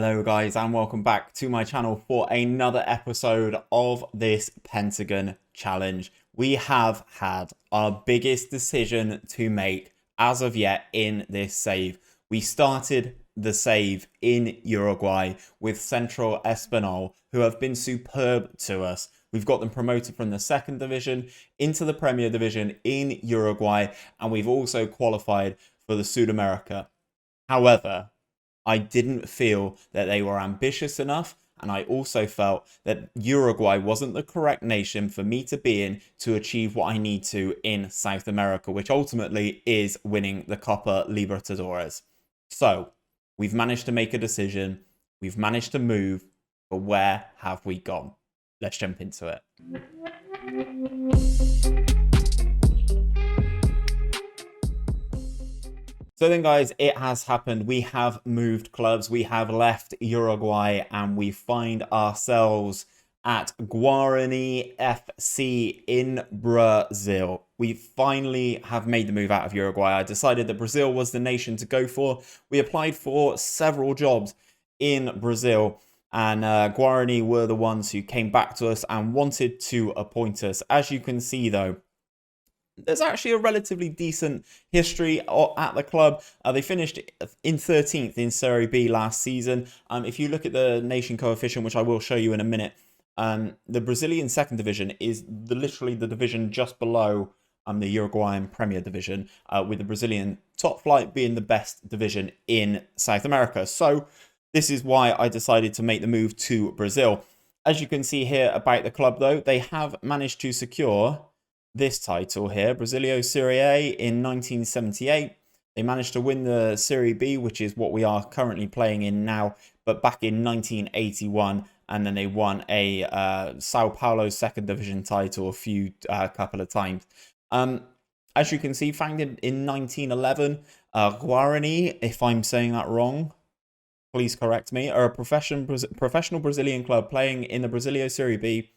Hello guys and welcome back to my channel for another episode of this Pentagon challenge. We have had our biggest decision to make as of yet in this save. We started the save in Uruguay with Central Espanyol, who have been superb to us. We've got them promoted from the second division into the Premier Division in Uruguay, and we've also qualified for the Sudamerica. However, I didn't feel that they were ambitious enough, and I also felt that Uruguay wasn't the correct nation for me to be in to achieve what I need to in South America, which ultimately is winning the Copa Libertadores. So, we've managed to make a decision, we've managed to move, but where have we gone? Let's jump into it. So then guys, it has happened. We have moved clubs. We have left Uruguay and we find ourselves at Guarani FC in Brazil. We finally have made the move out of Uruguay. I decided that Brazil was the nation to go for. We applied for several jobs in Brazil, and Guarani were the ones who came back to us and wanted to appoint us. As you can see though, there's actually a relatively decent history at the club. They finished in 13th in Serie B last season. If you look at the nation coefficient, which I will show you in a minute, the Brazilian second division is literally the division just below the Uruguayan Premier Division, with the Brazilian top flight being the best division in South America. So this is why I decided to make the move to Brazil. As you can see here about the club, though, they have managed to secure this title here, Brasileiro Serie A in 1978. They managed to win the Serie B, which is what we are currently playing in now, but back in 1981, and then they won a Sao Paulo second division title a couple of times. As you can see, founded in 1911, Guarani, if I'm saying that wrong, please correct me, are a professional Brazilian club playing in the Brasileiro Serie B,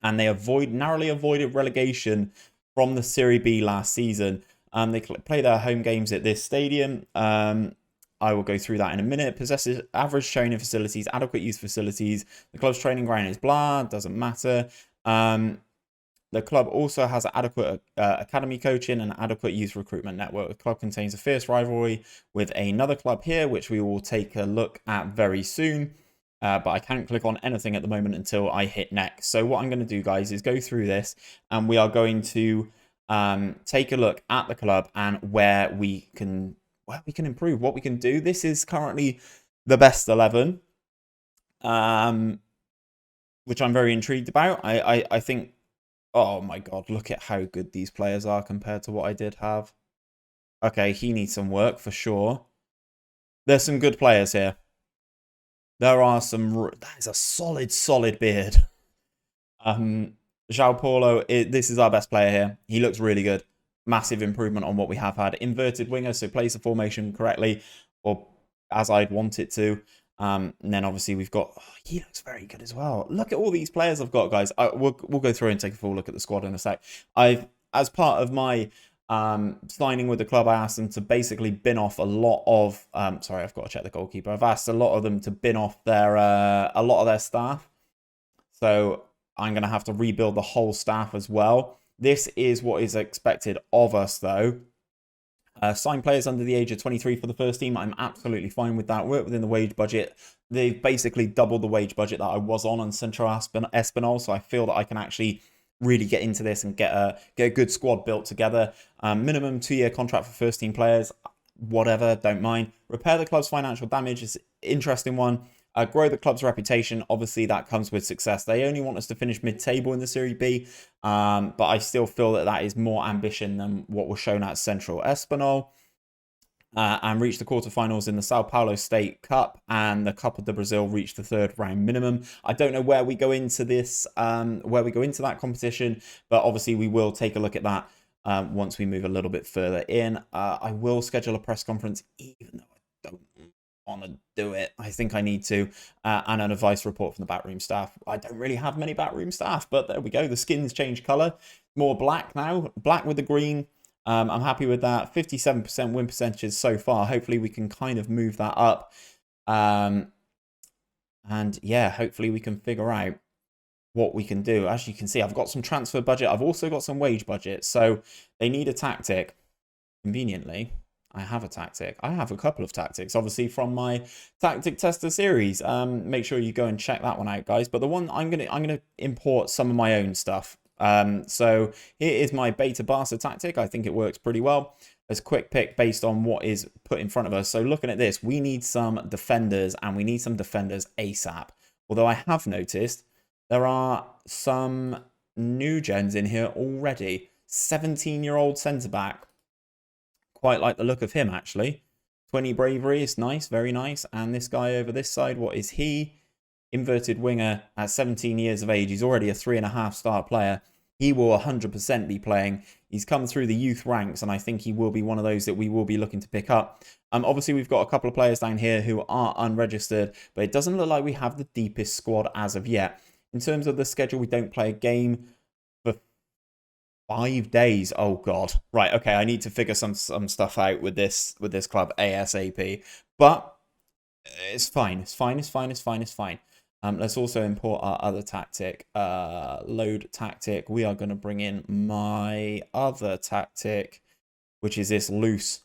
and they narrowly avoided relegation from the Serie B last season. They play their home games at this stadium. I will go through that in a minute. Possesses average training facilities, adequate youth facilities. The club's training ground is blah, doesn't matter. The club also has adequate academy coaching and adequate youth recruitment network. The club contains a fierce rivalry with another club here, which we will take a look at very soon. But I can't click on anything at the moment until I hit next. So what I'm going to do, guys, is go through this, and we are going to take a look at the club and where we can improve, what we can do. This is currently the best 11, which I'm very intrigued about. I think, oh my God, look at how good these players are compared to what I did have. Okay, he needs some work for sure. There's some good players here. There are some. That is a solid beard. João Paulo, this is our best player here. He looks really good. Massive improvement on what we have had. Inverted winger, so plays the formation correctly, or as I'd want it to. And then obviously we've got. Oh, he looks very good as well. Look at all these players I've got, guys. We'll go through and take a full look at the squad in a sec. As part of my signing with the club, I asked them to basically bin off a lot of sorry, I've got to check the goalkeeper. I've asked a lot of them to bin off their a lot of their staff, so I'm going to have to rebuild the whole staff as well. This is what is expected of us, though. Sign players under the age of 23 for the first team. I'm absolutely fine with that. Work within the wage budget. They've basically doubled the wage budget that I was on Central Espanyol, so I feel that I can actually really get into this and get a good squad built together. Minimum 2-year contract for first team players, whatever, don't mind. Repair the club's financial damage is an interesting one. Grow the club's reputation, obviously that comes with success. They only want us to finish mid-table in the Serie B, but I still feel that that is more ambition than what was shown at Central Espanyol. And reached the quarterfinals in the Sao Paulo State Cup, and the Copa do Brazil reached the third round minimum. I don't know where we go into this, that competition, but obviously we will take a look at that once we move a little bit further in. I will schedule a press conference, even though I don't want to do it. I think I need to, and an advice report from the backroom staff. I don't really have many backroom staff, but there we go. The skins change colour, more black now, black with the green. I'm happy with that. 57% win percentages so far. Hopefully we can kind of move that up. And yeah, hopefully we can figure out what we can do. As you can see, I've got some transfer budget. I've also got some wage budget. So they need a tactic. Conveniently, I have a tactic. I have a couple of tactics, obviously, from my tactic tester series. Make sure you go and check that one out, guys. But the one I'm gonna import some of my own stuff. So here is my beta Barca tactic. I think it works pretty well. As quick pick based on what is put in front of us. So looking at this, we need some defenders, and we need some defenders ASAP. Although I have noticed there are some new gens in here already. 17-year-old centre-back. Quite like the look of him, actually. 20 bravery is nice, very nice. And this guy over this side, what is he? Inverted winger at 17 years of age. He's already a 3.5-star player. He will 100% be playing. He's come through the youth ranks, and I think he will be one of those that we will be looking to pick up. Obviously, we've got a couple of players down here who are unregistered, but it doesn't look like we have the deepest squad as of yet. In terms of the schedule, we don't play a game for 5 days. Oh god. Right, okay, I need to figure some stuff out with this club ASAP. But it's fine. It's fine. It's fine. It's fine. It's fine. Let's also import our other tactic. Load tactic. We are going to bring in my other tactic, which is this loose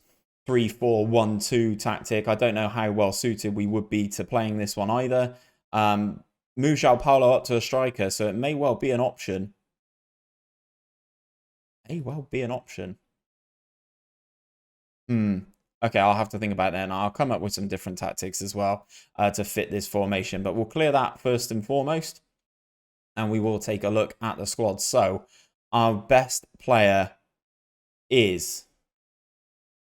3-4-1-2 tactic. I don't know how well suited we would be to playing this one either. Move João Paulo up to a striker, so it may well be an option. May well be an option. Okay, I'll have to think about that, and I'll come up with some different tactics as well to fit this formation. But we'll clear that first and foremost, and we will take a look at the squad. So our best player is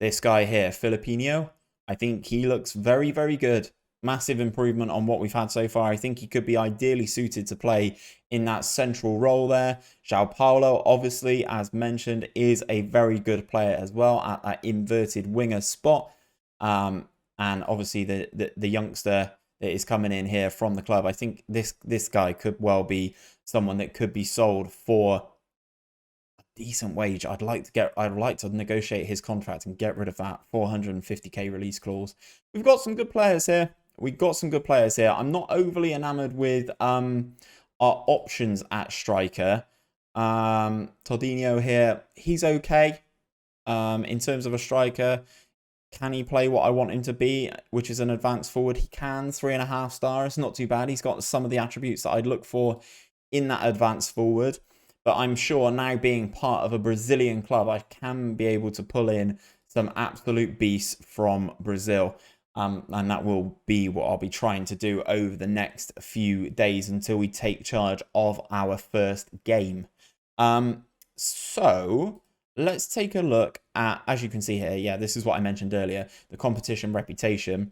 this guy here, Filipino. I think he looks very, very good. Massive improvement on what we've had so far. I think he could be ideally suited to play in that central role there. João Paulo, obviously, as mentioned, is a very good player as well at that inverted winger spot. And obviously the youngster that is coming in here from the club, I think this guy could well be someone that could be sold for a decent wage. I'd like to negotiate his contract and get rid of that 450k release clause. We've got some good players here. I'm not overly enamored with our options at striker. Todinho here, he's okay. In terms of a striker, can he play what I want him to be, which is an advanced forward? He can. 3.5 stars, not too bad. He's got some of the attributes that I'd look for in that advanced forward. But I'm sure now, being part of a Brazilian club, I can be able to pull in some absolute beasts from Brazil. And that will be what I'll be trying to do over the next few days until we take charge of our first game. So let's take a look at, as you can see here, yeah, this is what I mentioned earlier, the competition reputation.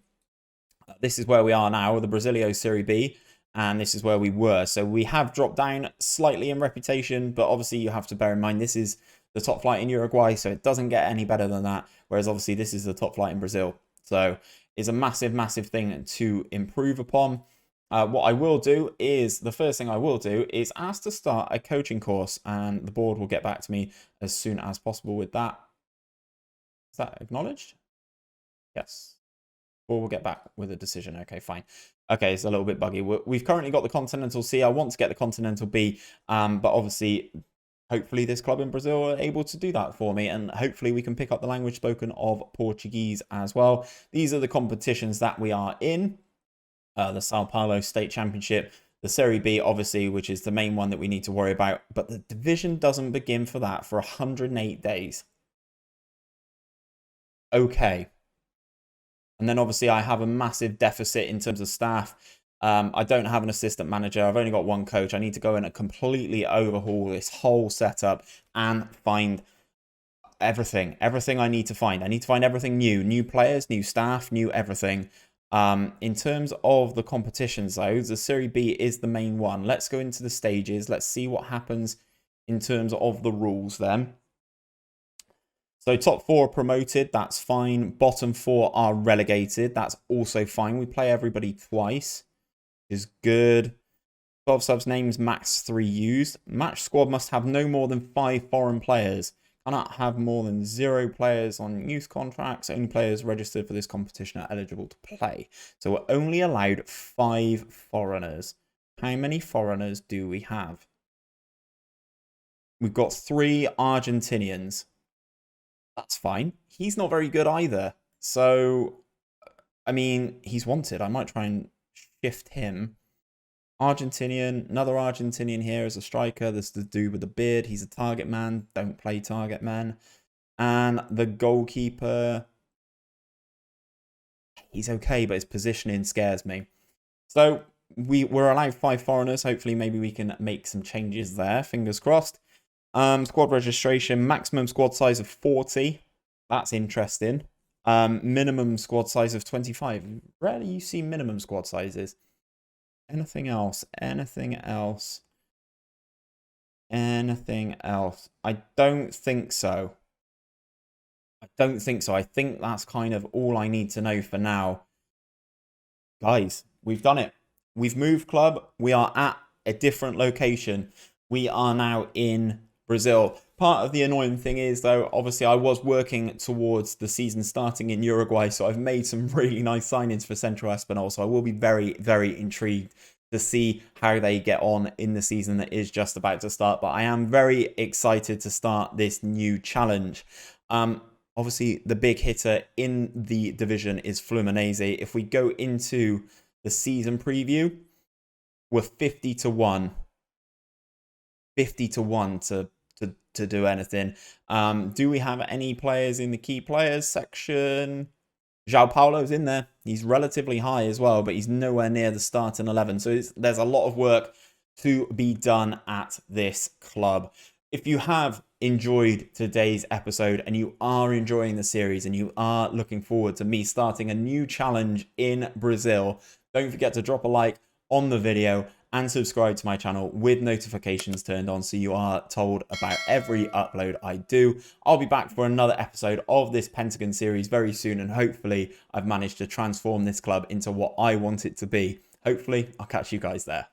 This is where we are now, the Brasileiro Serie B, and this is where we were. So we have dropped down slightly in reputation, but obviously you have to bear in mind this is the top flight in Uruguay, so it doesn't get any better than that, whereas obviously this is the top flight in Brazil. So it's a massive, massive thing to improve upon. What I will do is, the first thing I will do is ask to start a coaching course, and the board will get back to me as soon as possible with that. Is that acknowledged? Yes. Or we'll get back with a decision. Okay, fine. Okay, it's a little bit buggy. We've currently got the Continental C. I want to get the Continental B, but obviously, hopefully this club in Brazil are able to do that for me, and hopefully we can pick up the language spoken of Portuguese as well. These are the competitions that we are in. The Sao Paulo State Championship, the Serie B, obviously, which is the main one that we need to worry about, but the division doesn't begin for that for 108 days. Okay. And then obviously I have a massive deficit in terms of staff. I don't have an assistant manager. I've only got one coach. I need to go in and completely overhaul this whole setup and find everything I need to find. I need to find everything new players, new staff, new everything. In terms of the competitions though, the Serie B is the main one. Let's go into the stages. Let's see what happens in terms of the rules then. So top 4 are promoted, that's fine. Bottom 4 are relegated, that's also fine. We play everybody twice, which is good. 12 subs names, max 3 used. Match squad must have no more than 5 foreign players. Cannot have more than 0 players on youth contracts. Only players registered for this competition are eligible to play. So we're only allowed 5 foreigners. How many foreigners do we have? We've got 3 Argentinians. That's fine. He's not very good either. So, I mean, he's wanted. I might try and shift him. Argentinian, another Argentinian here as a striker. This is the dude with the beard. He's a target man. Don't play target man. And the goalkeeper, he's okay, but his positioning scares me. So we're allowed 5 foreigners. Hopefully, maybe we can make some changes there. Fingers crossed. Squad registration, maximum squad size of 40. That's interesting. Minimum squad size of 25. Rarely you see minimum squad sizes. Anything else? Anything else? Anything else? I don't think so. I don't think so. I think that's kind of all I need to know for now. Guys, we've done it. We've moved club. We are at a different location. We are now in Brazil. Part of the annoying thing is, though, obviously I was working towards the season starting in Uruguay, so I've made some really nice signings for Central Espinal, so I will be very, very intrigued to see how they get on in the season that is just about to start. But I am very excited to start this new challenge. Obviously, the big hitter in the division is Fluminense. If we go into the season preview, we're 50 to 1. 50 to 1 to do anything. Do we have any players in the key players section? João Paulo's in there. He's relatively high as well, but he's nowhere near the starting 11. So there's a lot of work to be done at this club. If you have enjoyed today's episode and you are enjoying the series and you are looking forward to me starting a new challenge in Brazil, don't forget to drop a like on the video and subscribe to my channel with notifications turned on so you are told about every upload I do. I'll be back for another episode of this Pentagon series very soon, and hopefully I've managed to transform this club into what I want it to be. Hopefully I'll catch you guys there.